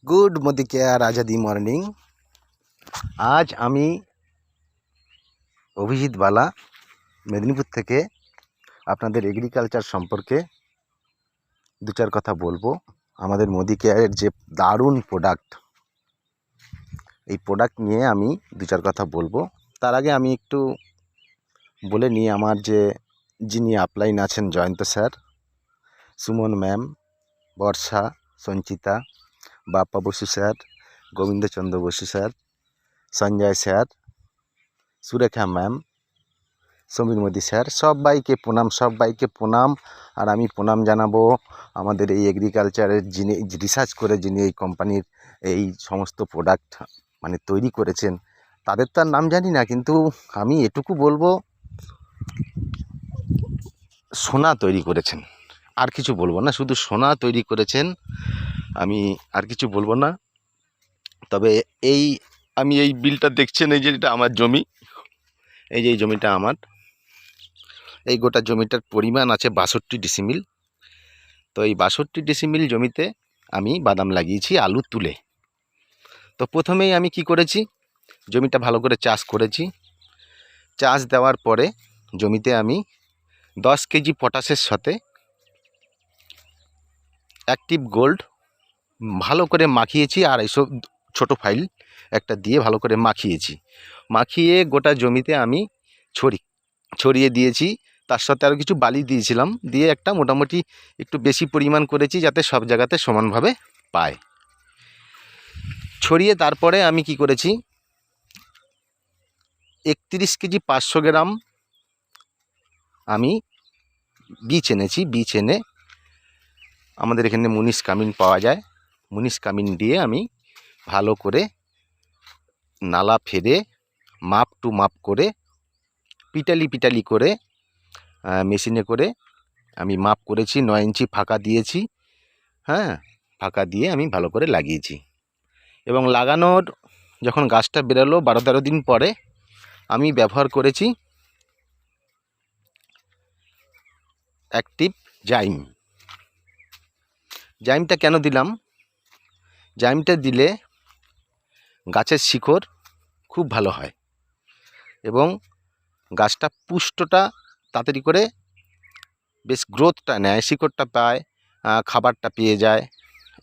Good মদিকেয়ার Azadi morning. আজ আমি অভিজিৎ বালা মেদিনীপুর থেকে আপনাদের এগ্রিকালচার সম্পর্কে দু চার কথা বলবো। আমাদের মদিকেয়ারের যে দারুণ প্রোডাক্ট, এই প্রোডাক্ট নিয়ে আমি দু চার কথা বলবো। তার আগে আমি একটু বলে নিই, আমার যিনি আপলাইন আছেন, Jayanta sir, Suman ma'am, Barsha, Sanchita, Bappa Basu sir, Gobindachandra Basu sir, Sanjay sir, Surekha ma'am, Samir Modi sir, সবাইকে প্রণাম। আর আমি প্রণাম জানাবো আমাদের এই এগ্রিকালচারের যিনি রিসার্চ করে যিনি এই কোম্পানির এই সমস্ত প্রোডাক্ট তৈরি করেছেন। তাদের তো আর নাম জানি না, কিন্তু আমি এটুকু বলবো, সোনা তৈরি করেছেন, আর কিছু বলবো না। শুধু সোনা তৈরি করেছেন, আমি আর কিছু বলবো না। তবে আমি এই বিলটা দেখছেন, এই যে এটা আমার জমি, এই যে এই জমিটা আমার, এই গোটা জমিটার পরিমাণ আছে 62 ডিসিমিল। তো এই 62 ডিসিমিল জমিতে আমি বাদাম লাগিয়েছি আলু তুলে। তো প্রথমেই আমি কি করেছি, জমিটা ভালো করে চাষ করেছি। চাষ দেওয়ার পরে জমিতে আমি 10 কেজি পটাশের সাথে অ্যাক্টিভ গোল্ড ভালো করে মাখিয়েছি, আর এইসব ছোটো ফাইল একটা দিয়ে ভালো করে মাখিয়ে গোটা জমিতে আমি ছড়িয়ে দিয়েছি। তার সাথে আরও কিছু বালি দিয়েছিলাম, দিয়ে একটা মোটামুটি একটু বেশি পরিমাণ করেছি যাতে সব জায়গাতে সমানভাবে পায়। ছড়িয়ে তারপরে আমি কি করেছি, 31 কেজি 500 গ্রাম আমি বীজ এনেছি। বীজ এনে আমাদের এখানে মুনিশ কামিন পাওয়া যায়, মুনিশ কামিন দিয়ে আমি ভালো করে নালা ফেলে মাপ টু মাপ করে পিটালি করে মেশিনে করে আমি মাপ করেছি। 9 ইঞ্চি ফাঁকা দিয়েছি, হ্যাঁ, ফাঁকা দিয়ে আমি ভালো করে লাগিয়েছি। এবং লাগানোর যখন গাছটা বেরোলো 12-13 দিন পরে আমি ব্যবহার করেছি অ্যাক্টিভ জাইমটা কেন দিলাম, জাইমটা দিলে গাছের শিকড় খুব ভালো হয় এবং গাছটা পুষ্টটা তাড়াতাড়ি করে বেশ গ্রোথটা নেয়, শিকড়টা পায়, খাবারটা পেয়ে যায়।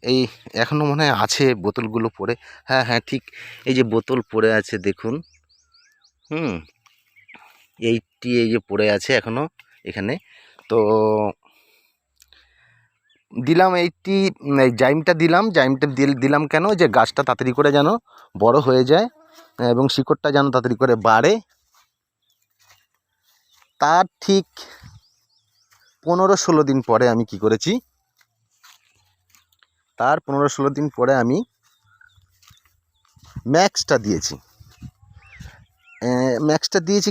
এই এখনও মনে হয় আছে বোতলগুলো পড়ে, হ্যাঁ ঠিক, এই যে বোতল পড়ে আছে দেখুন, এই যে পড়ে আছে এখনও এখানে। তো দিলাম এই জাইমটা দিলাম কেন, যে গাছটা তাড়াতাড়ি করে যেন বড় হয়ে যায় এবং শিকড়টা যেন তাড়াতাড়ি করে বাড়ে। তার ঠিক 15-16 দিন পরে আমি কি করেছি, তার 15-16 দিন পরে আমি ম্যাক্সটা দিয়েছি।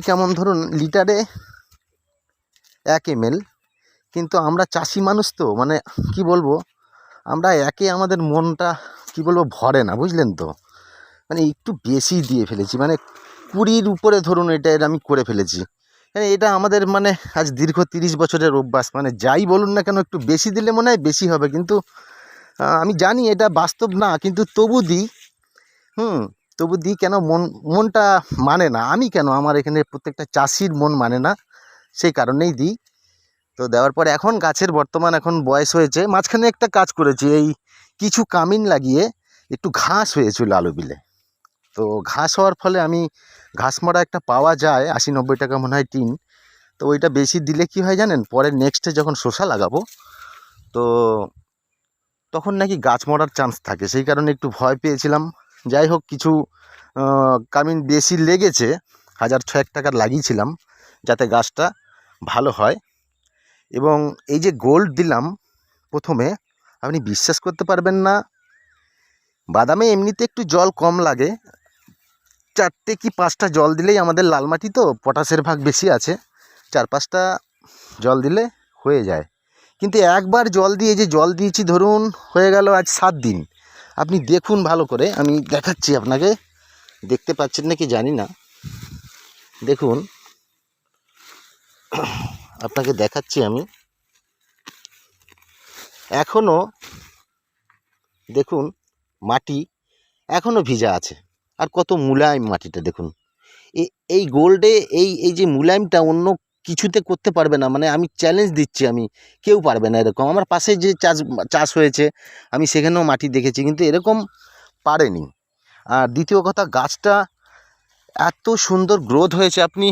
কেমন, ধরুন লিটারে 1 ml। কিন্তু আমরা চাষি মানুষ তো, কি বলবো, আমরা আমাদের মনটা কি বলবো ভরে না, বুঝলেন তো। একটু বেশি দিয়ে ফেলেছি, 20-র উপরে ধরুন এটা আমি করে ফেলেছি। এটা আমাদের আজ দীর্ঘ 30 বছরের অভ্যাস, যাই বলুন না কেন, একটু বেশি দিলে মনে হয় বেশি হবে। কিন্তু আমি জানি এটা বাস্তব না, কিন্তু তবু দিই কেন, মনটা মানে না। আমি কেন, আমার এখানে প্রত্যেকটা চাষির মন মানে না, সেই কারণেই দিই। তো দেওয়ার পরে এখন গাছের এখন বয়স হয়েছে। মাঝখানে একটা কাজ করেছি, এই কিছু কামিন লাগিয়ে একটু ঘাস হয়েছিল আলু বিলে। তো ঘাস হওয়ার ফলে আমি ঘাস মারা একটা পাওয়া যায় 80-90 টাকা মনে হয় টিন। তো ওইটা বেশি দিলে কি হয় জানেন, পরে নেক্সটে যখন শসা লাগাবো তো তখন নাকি গাছ মরার চান্স থাকে, সেই কারণে একটু ভয় পেয়েছিলাম। যাই হোক, কিছু কামিন বেশি লেগেছে, 1006 টাকার লাগিয়েছিলাম যাতে গাছটা ভালো হয়। এবং এই যে গোল্ড দিলাম প্রথমে, আপনি বিশ্বাস করতে পারবেন না, বাদামে এমনিতে একটু জল কম লাগে, 4টে কি 5টা জল দিলেই, আমাদের লাল মাটি তো পটাশের ভাগ বেশি আছে, 4-5টা জল দিলে হয়ে যায়। কিন্তু একবার জল দিয়েছি ধরুন হয়ে গেল আজ 7 দিন। আপনি দেখুন ভালো করে, আমি দেখাচ্ছি আপনাকে, দেখতে পাচ্ছেন নাকি জানি না, দেখুন, আপনাকে দেখাচ্ছি আমি, এখনও দেখুন মাটি এখনও ভিজা আছে। আর কত মুলায়ম মাটিটা দেখুন। এই গোল্ডে এই যে মুলায়মটা অন্য কিছুতে করতে পারবে না, মানে আমি চ্যালেঞ্জ দিচ্ছি, আমি কেউ পারবে না এরকম। আমার পাশে যে চাষ হয়েছে আমি সেখানেও মাটি দেখেছি, কিন্তু এরকম পারেনি। আর দ্বিতীয় কথা, গাছটা এত সুন্দর গ্রোথ হয়েছে, আপনি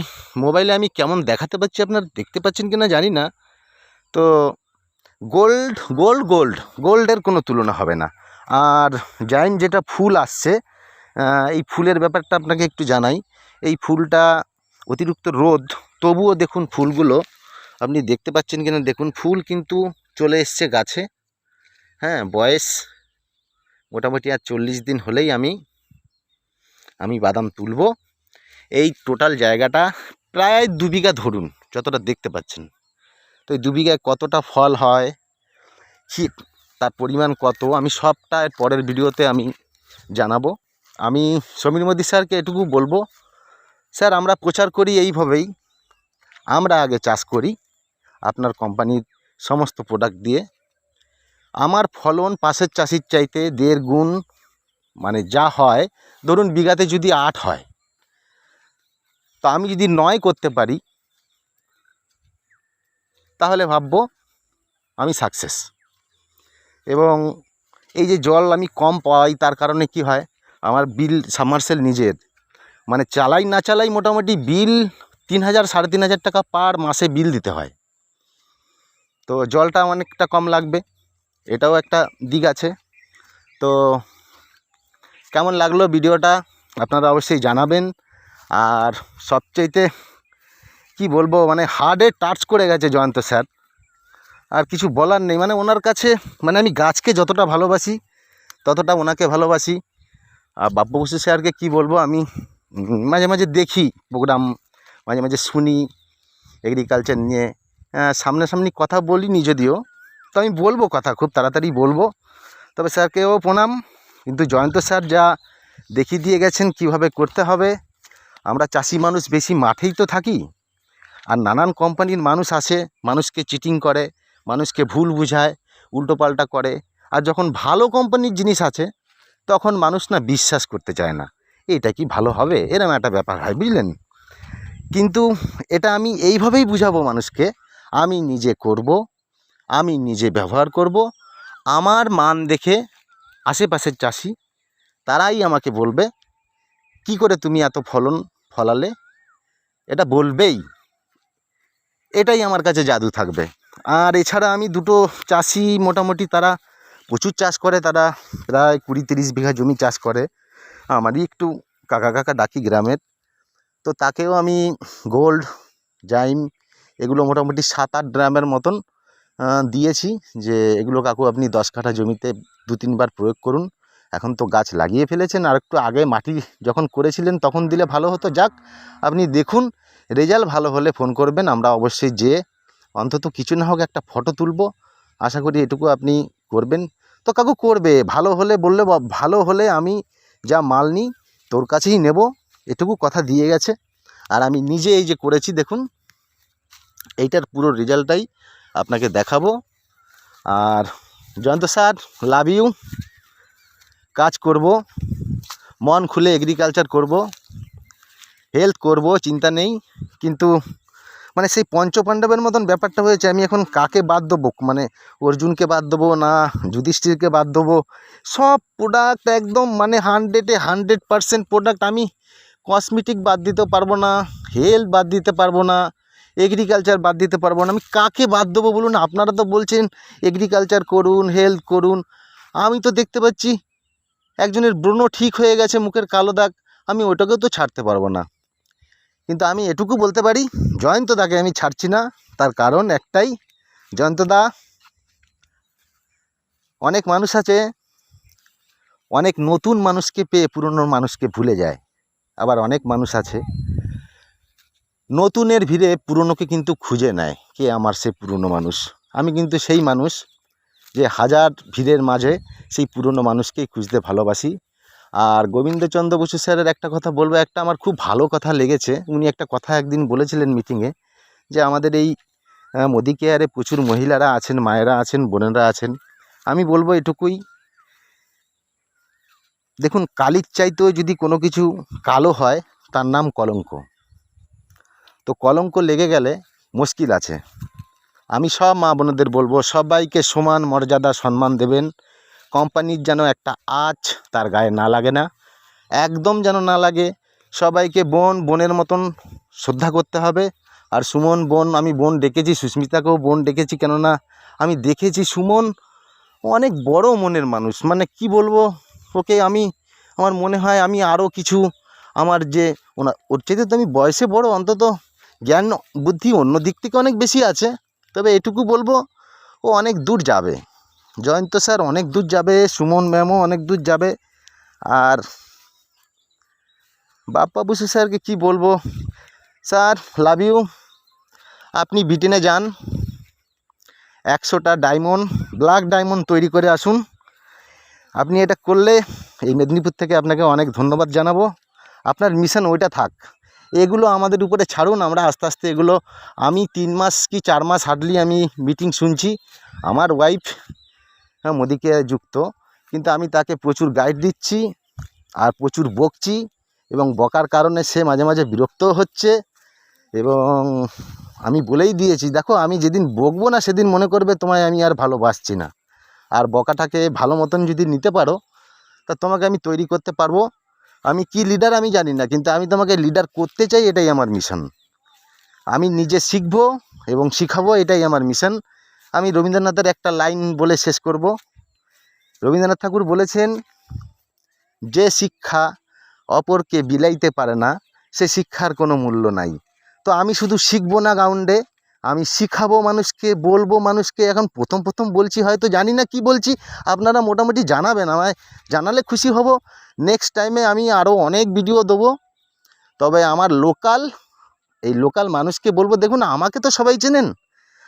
মোবাইলে আমি কেমন দেখাতে পাচ্ছি আপনারা দেখতে পাচ্ছেন কি না জানি না। তো গোল্ডের কোনো তুলনা হবে না। আর জাইন যেটা ফুল আসছে, এই ফুলের ব্যাপারটা আপনাকে একটু জানাই। এই ফুলটা অতিরিক্ত রোদ, তবুও দেখুন ফুলগুলো আপনি দেখতে পাচ্ছেন কিনা দেখুন, ফুল কিন্তু চলে এসছে গাছে। হ্যাঁ, বয়স মোটামুটি আর 40 দিন হলেই আমি বাদাম তুলব। এই টোটাল জায়গাটা প্রায় 2 বিঘা ধরুন, যতটা দেখতে পাচ্ছেন। তো এই 2 বিঘায় কতটা ফল হয়, কি তার পরিমাণ কত, আমি সবটা পরের ভিডিওতে আমি জানাবো। আমি সমীর মোদী স্যারকে এটুকু বলবো, স্যার আমরা প্রচার করি এইভাবেই, আমরা আগে চাষ করি আপনার কোম্পানির সমস্ত প্রোডাক্ট দিয়ে। আমার ফলন পাশের চাষির চাইতে 1.5 গুণ, মানে যা হয় ধরুন বিঘাতে যদি 8 হয়, তো আমি যদি 9 করতে পারি তাহলে ভাববো আমি সাকসেস। এবং এই যে জল আমি কম পাই, তার কারণে কি হয়, আমার বিল সাবমার্সেল নিজের, মানে চালাই না চালাই মোটামুটি বিল 3,000 3,500 টাকা পার মাসে বিল দিতে হয়। তো জলটা অনেকটা কম লাগবে, এটাও একটা দিক আছে। তো কেমন লাগলো ভিডিওটা আপনারা অবশ্যই জানাবেন। আর সবচাইতে কি বলবো, মানে হার্টে টাচ করে গেছে জয়ন্ত স্যার, আর কিছু বলার নেই। মানে ওনার কাছে, মানে আমি গাছকে যতটা ভালোবাসি ততটা ওনাকে ভালোবাসি। আর বাপ্পু বসু স্যারকে কী বলবো, আমি মাঝে মাঝে দেখি প্রোগ্রাম, মাঝে মাঝে শুনি এগ্রিকালচার নিয়ে, সামনাসামনি কথা বলিনি যদিও, তো আমি বলবো কথা, খুব তাড়াতাড়ি বলবো। তবে স্যারকেও প্রণাম। কিন্তু জয়ন্ত স্যার যা দেখিয়ে দিয়ে গেছেন কিভাবে করতে হবে। আমরা চাষি মানুষ বেশি মাঠেই তো থাকি, আর নানান কোম্পানির মানুষ আসে, মানুষকে চিটিং করে, মানুষকে ভুল বুঝায়, উল্টোপাল্টা করে। আর যখন ভালো কোম্পানির জিনিস আছে তখন মানুষ না বিশ্বাস করতে চায় না, এটা কি ভালো হবে, এরকম একটা ব্যাপার হয়, বুঝলেন। কিন্তু এটা আমি এইভাবেই বুঝাবো মানুষকে, আমি নিজে করব, আমি নিজে ব্যবহার করব, আমার মান দেখে আশেপাশের চাষি তারাই আমাকে বলবে কি করে তুমি এত ফলন ফলালে, এটা বলবেই। এটাই আমার কাছে জাদু থাকবে। আর এছাড়া আমি দুটো চাষি মোটামুটি, তারা প্রচুর চাষ করে, তারা প্রায় 20-30 বিঘা জমি চাষ করে, আমারই একটু কাকা ডাকি গ্রামের। তো তাকেও আমি গোল্ড, জাইম এগুলো মোটামুটি 7-8 ড্রামের মতন দিয়েছি, যে এগুলো কাকু আপনি 10 কাঠা জমিতে 2-3 বার প্রয়োগ করুন। এখন তো গাছ লাগিয়ে ফেলেছেন, আর একটু আগে মাটি যখন করেছিলেন তখন দিলে ভালো হতো। যাক, আপনি দেখুন, রেজাল্ট ভালো হলে ফোন করবেন, আমরা অবশ্যই যেয়ে অন্তত কিছু না হোক একটা ফটো তুলব। আশা করি এটুকু আপনি করবেন। তো কাকু করবে, ভালো হলে বললে, ভালো হলে আমি যা মাল নিই তোর কাছেই নেব, এটুকু কথা দিয়ে গেছে। আর আমি নিজে এই যে করেছি দেখুন, এইটার পুরো রেজাল্টটাই আপনাকে দেখাবো। আর জয়ন্ত স্যার, লাভ ইউ। কাজ করব, মন খুলে এগ্রিকালচার করব, হেল্প করব, চিন্তা নেই। কিন্তু মানে সেই পঞ্চপাণ্ডবের মতন ব্যাপারটা হয়েছে, আমি এখন কাকে বাদ দেবো, মানে অর্জুনকে বাদ দেবো না যুধিষ্ঠিরকে বাদ দেবো, সব প্রোডাক্ট একদম মানে 100% প্রোডাক্ট। আমি কসমেটিক বাদ দিতে পারবো না, হেলথ বাদ দিতে পারবো না, এগ্রিকালচার বাদ দিতে পারবো না। আমি কাকে বাদ দেবো বলুন? আপনারা তো বলছেন এগ্রিকালচার করুন, হেলথ করুন, আমি তো দেখতে পাচ্ছি একজনের ব্রণ ঠিক হয়ে গেছে, মুখের কালো দাগ, আমি ওটাকেও তো ছাড়তে পারবো না। কিন্তু আমি এটুকু বলতে পারি, জয়ন্তদাকে আমি ছাড়ছি না। তার কারণ একটাই, জয়ন্তদা, অনেক মানুষ আছে অনেক নতুন মানুষকে পেয়ে পুরনো মানুষকে ভুলে যায়, আবার অনেক মানুষ আছে নতুনের ভিড়ে পুরনোকে কিন্তু খুঁজে নেয়, কে আমার সে পুরনো মানুষ। আমি কিন্তু সেই মানুষ যে হাজার ভিড়ের মাঝে সেই পুরনো মানুষকেই খুঁজতে ভালোবাসি। আর গোবিন্দচন্দ্র বসু স্যারের একটা কথা বলবো, একটা আমার খুব ভালো কথা লেগেছে। উনি একটা কথা একদিন বলেছিলেন মিটিংয়ে, যে আমাদের এই মোদি কেয়ারে প্রচুর মহিলারা আছেন, মায়েরা আছেন, বোনেরা আছেন। আমি বলবো এটুকুই, দেখুন, কালির চাইতেও যদি কোনো কিছু কালো হয় তার নাম কলঙ্ক। তো কলঙ্ক লেগে গেলে মুশকিল আছে। আমি সব মা বোনেদের বলবো, সবাইকে সমান মর্যাদা সম্মান দেবেন। কোম্পানির যেন একটা আঁচ তার গায়ে না লাগে, না একদম যেন না লাগে। সবাইকে বোন বোনের মতন শ্রদ্ধা করতে হবে। আর সুমন বোন, আমি বোন ডেকেছি, সুস্মিতাকেও বোন ডেকেছি, কেননা আমি দেখেছি সুমন অনেক বড় মনের মানুষ। মানে কি বলবো ওকে, আমার মনে হয় আমি আরও কিছু, আমার যে ওর চাইতে তো আমি বয়সে বড়, অন্তত জ্ঞান বুদ্ধি অন্য দিক থেকে অনেক বেশি আছে। তবে এটুকু বলবো, ও অনেক দূর যাবে। জয়ন্ত স্যার অনেক দূর যাবে, সুমন ম্যামও অনেক দূর যাবে। আর বাপ্পা বসু স্যারকে কি বলবো, স্যার লাভ ইউ। আপনি ব্রিটেনে যান, 100টা ডায়মন্ড, ব্ল্যাক ডায়মন্ড তৈরি করে আসুন। আপনি এটা করলে এই মেদিনীপুর থেকে আপনাকে অনেক ধন্যবাদ জানাবো। আপনার মিশন ওইটা থাক, এগুলো আমাদের উপরে ছাড়ুন। আমরা আস্তে আস্তে এগুলো, আমি 3 মাস কি 4 মাস হার্ডলি আমি মিটিং শুনছি। আমার ওয়াইফ মোদিকে যুক্ত, কিন্তু আমি তাকে প্রচুর গাইড দিচ্ছি আর প্রচুর বকছি, এবং বকার কারণে সে মাঝে মাঝে বিরক্তও হচ্ছে। এবং আমি বলেই দিয়েছি, দেখো আমি যেদিন বকবো না সেদিন মনে করবে তোমায় আমি আর ভালোবাসছি না। আর বকাটাকে ভালো মতন যদি নিতে পারো, তা তোমাকে আমি তৈরি করতে পারবো। আমি কি লিডার আমি জানি না, কিন্তু আমি তোমাকে লিডার করতে চাই, এটাই আমার মিশন। আমি নিজে শিখবো এবং শিখাবো, এটাই আমার মিশন। আমি রবীন্দ্রনাথের একটা লাইন বলে শেষ করব। রবীন্দ্রনাথ ঠাকুর বলেছেন, যে শিক্ষা অপরকে বিলাইতে পারে না, সে শিক্ষার কোনো মূল্য নাই। তো আমি শুধু শিখবো না গ্রাউন্ডে, আমি শিখাবো মানুষকে, বলবো মানুষকে। এখন প্রথম বলছি, হয়তো জানি না কি বলছি, আপনারা মোটামুটি জানাবেন, আমায় জানালে খুশি হব। নেক্সট টাইমে আমি আরও অনেক ভিডিও দেবো। তবে আমার লোকাল মানুষকে বলবো, দেখুন আমাকে তো সবাই চেনেন,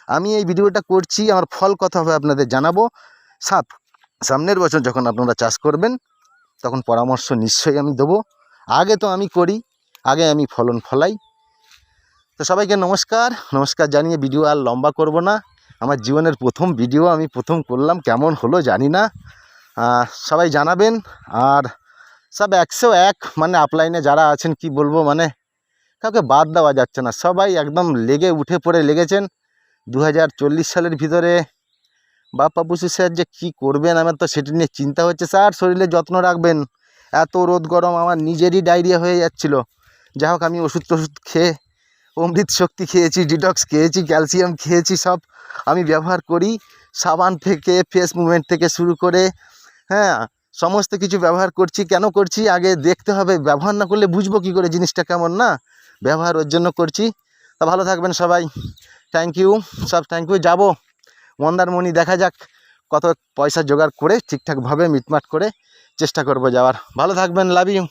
আমি এই ভিডিওটা করছি, আমার ফল কথা হবে আপনাদের জানাবো। সামনের বছর যখন আপনারা চাষ করবেন, তখন পরামর্শ নিশ্চয়ই আমি দেবো। আগে তো আমি করি, আগে আমি ফলন ফলাই। তো সবাইকে নমস্কার জানিয়ে ভিডিও আর লম্বা করব না। আমার জীবনের প্রথম ভিডিও আমি প্রথম করলাম, কেমন হলো জানি না, সবাই জানাবেন। আর সব 101 মানে আপলাইনে যারা আছেন, কি বলবো, মানে কাউকে বাদ দেওয়া যাচ্ছে না, সবাই একদম লেগে উঠে পড়ে লেগেছেন। 2040 সালের ভিতরে বাপ্পা বসু স্যার যে কী করবেন, আমার তো সেটা নিয়ে চিন্তা হচ্ছে। স্যার শরীরে যত্ন রাখবেন, এত রোদ গরম, আমার নিজেরই ডায়রিয়া হয়ে যাচ্ছিলো। যাই হোক, আমি ওষুধ খেয়ে, অমৃত শক্তি খেয়েছি, ডিটক্স খেয়েছি, ক্যালসিয়াম খেয়েছি, সব আমি ব্যবহার করি। সাবান থেকে, ফেস মুভমেন্ট থেকে শুরু করে, হ্যাঁ, সমস্ত কিছু ব্যবহার করছি। কেন করছি, আগে দেখতে হবে, ব্যবহার না করলে বুঝবো কী করে জিনিসটা কেমন, না ব্যবহার ওর জন্য করছি। তা ভালো থাকবেন সবাই, থ্যাংক ইউ, থ্যাংক ইউ। যাবো মন্দারমণি, দেখা যাক কত পয়সা জোগাড় করে ঠিকঠাকভাবে মিটমাট করে চেষ্টা করব যাওয়ার। ভালো থাকবেন, লাভ ইউ।